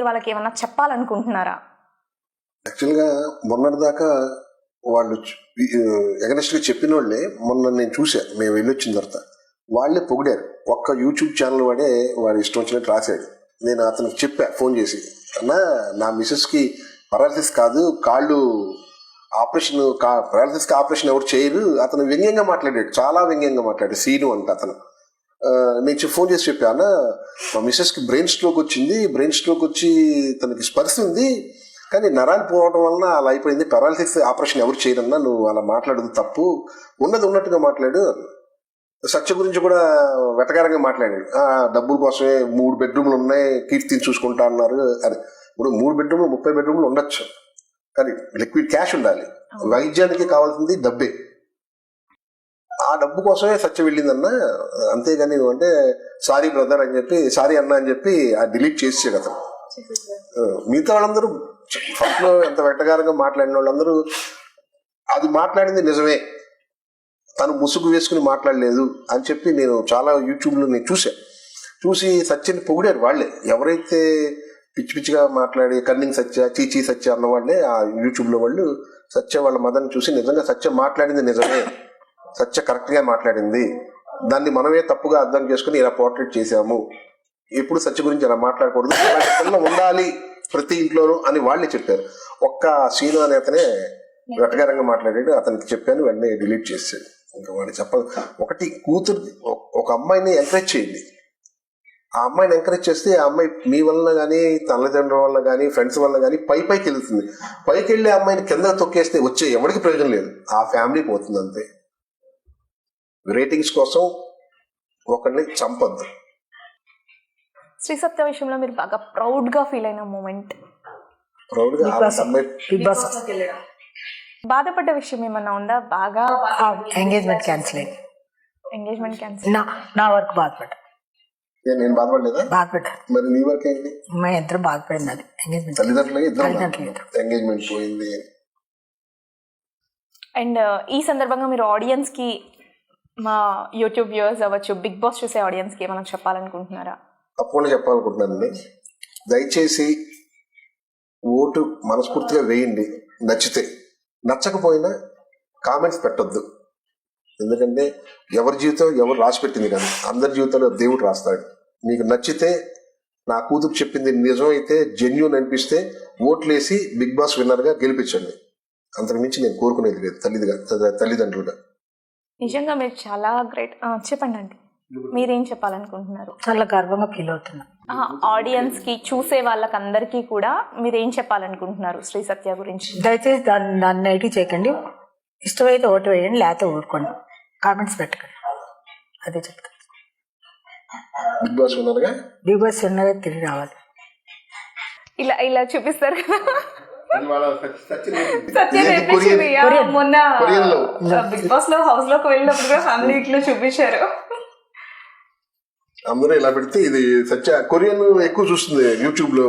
S1: వాళ్ళకి ఏమన్నా చెప్పాలనుకుంటున్నారా?
S2: యాక్చువల్గా మొన్నటిదాకా వాళ్ళు ఎగనెస్ట్గా చెప్పిన వాళ్ళే మొన్న నేను చూసా, మేము వెళ్ళొచ్చిన తర్వాత వాళ్ళే పొగిడారు. ఒక్క యూట్యూబ్ ఛానల్ వాడు ఇష్టం వచ్చినట్టు రాశాడు. నేను అతనికి చెప్పా ఫోన్ చేసి, అన్నా నా మిస్సెస్కి పెరాలసిస్ కాదు, కాళ్ళు ఆపరేషన్, పెరాలసిస్కి ఆపరేషన్ ఎవరు చేయరు. అతను వ్యంగ్యంగా మాట్లాడాడు, చాలా వ్యంగ్యంగా మాట్లాడాడు. సీను అంట అతను. నేను ఫోన్ చేసి చెప్పాను, మా మిస్సెస్కి బ్రెయిన్ స్ట్రోక్ వచ్చి తనకి స్పర్శ ఉంది, కానీ నరాలు పోవడం వలన అలా అయిపోయింది. పెరాలసిస్ ఆపరేషన్ ఎవరు చేయరన్నా, నువ్వు అలా మాట్లాడదు తప్పు, ఉన్నది ఉన్నట్టుగా మాట్లాడు. సత్య గురించి కూడా వెటకారంగా మాట్లాడాడు. డబ్బుల కోసమే 3 బెడ్రూమ్లు ఉన్నాయి, కీర్తిని చూసుకుంటా అన్నారు అని. ఇప్పుడు 3 బెడ్రూమ్లు 30 బెడ్రూమ్లు ఉండొచ్చు, కానీ లిక్విడ్ క్యాష్ ఉండాలి. వైద్యానికి కావాల్సింది డబ్బే. ఆ డబ్బు కోసమే సత్య వెళ్ళిందన్న, అంతేగాని అంటే సారీ బ్రదర్ అని చెప్పి, సారీ అన్న అని చెప్పి ఆ డిలీట్ చేసేసాడు అతను. మిగతా వాళ్ళందరూ ఫస్ట్ లో ఎంత వెటకారంగా మాట్లాడిన వాళ్ళందరూ అది మాట్లాడింది నిజమే, తను ముసుగు వేసుకుని మాట్లాడలేదు అని చెప్పి నేను చాలా యూట్యూబ్లో నేను చూసి సత్యని పొగిడారు వాళ్ళే. ఎవరైతే పిచ్చి పిచ్చిగా మాట్లాడి కన్నింగ్ సత్య, చీచీ సత్య అన్న వాళ్ళే ఆ యూట్యూబ్లో వాళ్ళు సత్య వాళ్ళ మదర్ని చూసి నిజంగా సత్య మాట్లాడింది నిజమే, సత్య కరెక్ట్గా మాట్లాడింది, దాన్ని మనమే తప్పుగా అర్థం చేసుకుని ఇలా పోర్ట్రేట్ చేశాము, ఎప్పుడు సత్య గురించి అలా మాట్లాడకూడదు, అలాంటి పిల్ల ఉండాలి ప్రతి ఇంట్లోనూ అని వాళ్ళే చెప్పారు. ఒక్క సీను అనే అతనే వెటకారంగా మాట్లాడాడు, అతనికి చెప్పాను, వెంటనే డిలీట్ చేసాడు. ఇంకా వాడు చెప్పదు. ఒకటి కూతురు, ఒక అమ్మాయిని ఎంకరేజ్ చేయండి. ఆ అమ్మాయిని ఎంకరేజ్ చేస్తే ఆ అమ్మాయి మీ వలన కానీ, తల్లిదండ్రుల వల్ల కానీ, ఫ్రెండ్స్ వల్ల కానీ పైకి వెళ్తుంది. పైకి వెళ్ళి ఆ అమ్మాయిని కింద తొక్కేస్తే వచ్చే ఎవరికి ప్రయోజనం లేదు, ఆ ఫ్యామిలీ పోతుంది అంతే. రేటింగ్స్ కోసం ఒకరిని చంపొద్దు.
S1: శ్రీ సత్య విషయంలో మీరు బాగా ప్రౌడ్ గా ఫీల్ అయిన మూమెంట్?
S2: ప్రౌడ్గా
S3: బిగ్ బాస్
S1: బాధపడ్డ విషయం ఏమన్నా ఉందా? బాగా
S3: ఎంగేజ్మెంట్ క్యాన్సిల్ అయింది.
S1: Engagement cancel.
S3: నా వర్క్ బాధపడ్డా.
S2: నేను బాధపడలేదా?
S3: బాధపడ్డా.
S2: మరి నీ వరకు ఏంటి?
S3: మా ఇద్దరు బాధపడింది. అది ఎంగేజ్మెంట్
S2: తల్లిదండ్రులకి
S3: తల్లిదండ్రులు
S2: ఎంగేజ్మెంట్ పోయింది.
S1: అండ్ ఈ సందర్భంగా మీరు ఆడియన్స్ కి, మా యూట్యూబ్ వ్యూవర్స్ అవ్వచ్చు, బిగ్ బాస్ చూసే ఆడియన్స్ కి ఏమైనా చెప్పాలనుకుంటున్నారా?
S2: తప్పకుండా చెప్పాలనుకుంటున్నానండి. దయచేసి ఓటు మనస్ఫూర్తిగా వేయండి, నచ్చితే. నచ్చకపోయినా కామెంట్స్ పెట్టొద్దు. ఎందుకంటే ఎవరి జీవితం ఎవరు రాసి పెట్టింది కాదు, అందరి జీవితంలో దేవుడు రాస్తాడు. మీకు నచ్చితే, నా కూతురు చెప్పింది నిజమైతే, జెన్యూన్ అనిపిస్తే ఓట్లేసి బిగ్ బాస్ విన్నర్గా గెలిపించండి. అంతకు మించి నేను కోరుకునేది లేదు తల్లిదండ్రులుగా.
S1: నిజంగా మీరు చాలా గ్రేట్. చెప్పండి అండి, మీరేం చెప్పాలనుకుంటున్నారు?
S3: చాలా గర్వంగా ఫీల్ అవుతున్నా.
S1: ఆడియన్స్ కి, చూసే వాళ్ళకి అందరికీ కూడా మీరేం చెప్పాలనుకుంటున్నారు శ్రీ సత్య గురించి?
S3: దయచేసి దాన్ని నెగిటివ్ చేయకండి. ఇష్టమైతే ఓటు వేయండి, లేకపోతే ఊరుకోండి, కామెంట్స్ పెట్టకండి. అదే చెప్తాను.
S2: బిగ్ బాస్ విన్నర్గా
S3: తిరిగి రావాలి.
S1: ఇలా చూపిస్తారు కదా, మొన్న బిగ్ బాస్ లో హౌస్ లోకి వెళ్ళినప్పుడు కూడా ఫ్యామిలీ ఇట్లా చూపించారు.
S2: అందరూ ఇలా పెడితే ఇది సత్య కొరియన్ ఎక్కువ చూస్తుంది యూట్యూబ్ లో.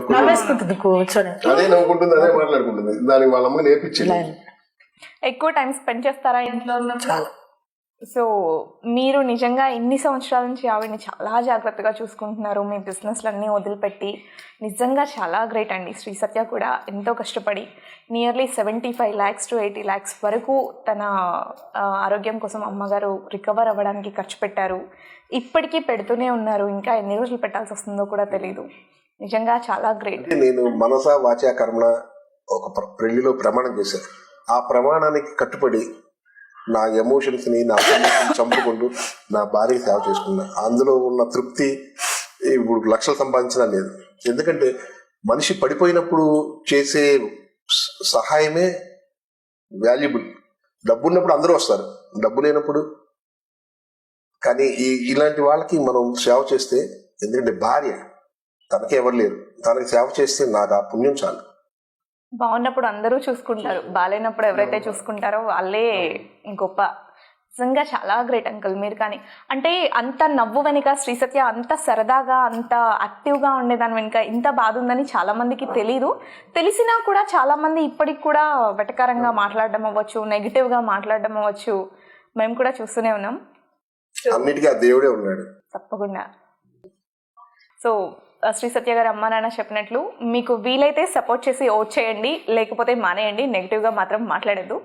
S3: కూర్చొని
S2: అదే నవ్వుకుంటుంది, అదే మాట్లాడుకుంటుంది. దానికి వాళ్ళ అమ్మకి నేర్పించింది.
S1: ఎక్కువ టైం స్పెండ్ చేస్తారా ఇంట్లో?
S3: చాలా.
S1: సో మీరు నిజంగా ఇన్ని సంవత్సరాల నుంచి ఆవిడని చాలా జాగ్రత్తగా చూసుకుంటున్నారు, మీ బిజినెస్లన్నీ వదిలిపెట్టి. నిజంగా చాలా గ్రేట్ అండి. శ్రీ సత్య కూడా ఎంతో కష్టపడి నియర్లీ 75 lakhs to 80 lakhs వరకు తన ఆరోగ్యం కోసం అమ్మగారు రికవర్ అవ్వడానికి ఖర్చు పెట్టారు. ఇప్పటికీ పెడుతూనే ఉన్నారు. ఇంకా ఎన్ని రోజులు పెట్టాల్సి వస్తుందో కూడా తెలీదు. నిజంగా చాలా గ్రేట్.
S2: నేను మనసా వాచా కర్మ ఒక పెళ్లిలో ప్రమాణం చేశాను. ఆ ప్రమాణానికి కట్టుబడి నా ఎమోషన్స్ని, నా చంపుకుంటూ నా భార్యకి సేవ చేసుకున్నా. అందులో ఉన్న తృప్తి ఇప్పుడు లక్షలు సంపాదించినా లేదు. ఎందుకంటే మనిషి పడిపోయినప్పుడు చేసే సహాయమే వాల్యుబుల్. డబ్బు ఉన్నప్పుడు అందరూ వస్తారు, డబ్బు లేనప్పుడు. కానీ ఇలాంటి వాళ్ళకి మనం సేవ చేస్తే, ఎందుకంటే భార్య తనకి ఎవరు లేరు, తనకి సేవ చేస్తే నాకు ఆ పుణ్యం చాలు.
S1: బాగున్నప్పుడు అందరూ చూసుకుంటారు, బాగాలేనప్పుడు ఎవరైతే చూసుకుంటారో వాళ్ళే గొప్ప. నిజంగా చాలా గ్రేట్ అంకుల్ మీరు. కానీ అంటే అంత నవ్వు వెనుక, శ్రీ సత్య అంత సరదాగా, అంత యాక్టివ్గా ఉండేదాని వెనుక ఇంత బాధ ఉందని చాలా మందికి తెలీదు. తెలిసినా కూడా చాలా మంది ఇప్పటికి కూడా వెటకారంగా మాట్లాడడం అవ్వచ్చు, నెగిటివ్గా మాట్లాడడం అవ్వచ్చు, మేము కూడా చూస్తూనే ఉన్నాం.
S2: అన్నిటికీ ఆ దేవుడే ఉన్నాడు.
S1: తప్పకుండా. సో శ్రీ సత్య గారు అమ్మా నాన్న చెప్పినట్లు మీకు వీలైతే సపోర్ట్ చేసి ఓట్ చేయండి, లేకపోతే మానేయండి. నెగిటివ్గా మాత్రం మాట్లాడద్దు.